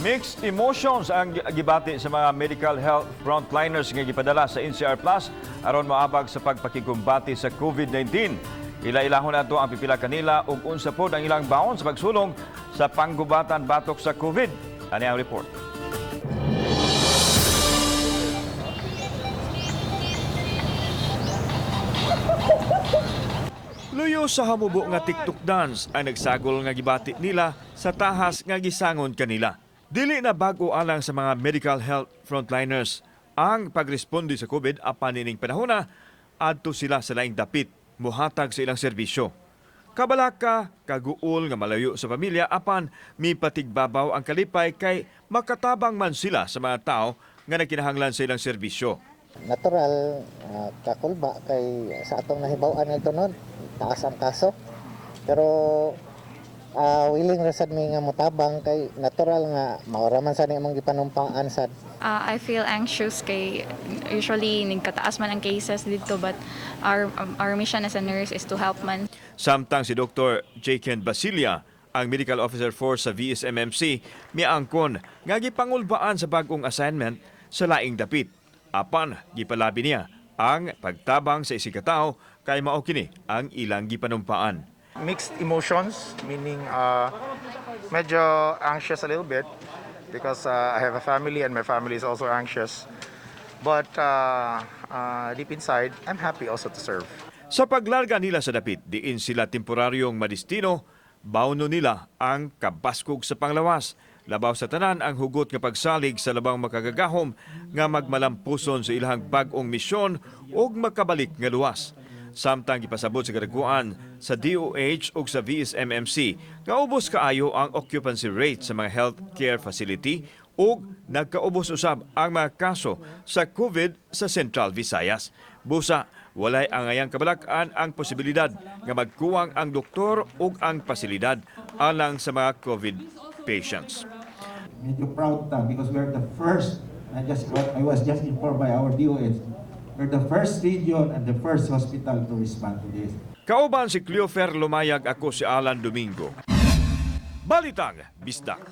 Mixed emotions ang gibati sa mga medical health frontliners nga gipadala sa NCR Plus aron moabag sa pagpakigumbati sa COVID-19. Ila-ilahon nato ang pipila kanila ug unsa pod ang ilang baon sa pagsulong sa panggubatan batok sa COVID. Ani ang report. Luyo sa hamubo nga TikTok dance ang nagsagol nga gibati nila sa tahas nga gisangon kanila. Dili na bag-o alang sa mga medical health frontliners ang pagresponde sa COVID apan nining panahona adto sila sa laing dapit mohatag sa ilang serbisyo. Kabalaka, kaguol nga malayo sa pamilya apan mipatigbabaw ang kalipay kay makatabang man sila sa mga tao nga nagkinahanglan sa ilang serbisyo. Natural, kakulba kay sa atong nahibaw-an ito nun, taas ang kaso. Pero willing ra sad mi nga motabang kay natural nga mauraman sa nimong gipanumpaan sad. I feel anxious kay usually nagkataas man ang cases dito but our mission as a nurse is to help man. Samtang si Dr. Jayken Basilia, ang medical officer for sa VSMMC, miangkon nga gipangulbaan sa bagong assignment sa laing dapit. Apan gipalabi niya ang pagtabang sa isig katao kay mao kini ang ilang gipanumpaan. Mixed emotions, meaning medyo anxious a little bit because I have a family and my family is also anxious. But deep inside, I'm happy also to serve. Sa paglarga nila sa dapit, diin sila temporaryong madistino, bawno nila ang kabaskog sa panglawas. Labaw sa tanan ang hugot nga pagsalig sa labang makagagahom nga magmalampuson sa ilahang bag-ong misyon ug makabalik nga luwas. Samtang gipasabot sa kadaguan sa DOH ug sa VSMMC, kaubos kaayo ang occupancy rate sa mga healthcare facility ug nagkaubos usab ang mga kaso sa COVID sa Central Visayas. Busa, walay angayang kabalak-an ang posibilidad nga magkuwang ang doktor ug ang pasilidad alang sa mga COVID patients. Medyo proud ta because we're the first. I was just informed by our DOH. We're the first region and the first hospital to respond to this. Kauban si Cleofer Lumayag, ako si Alan Domingo. Balitang Bisdak.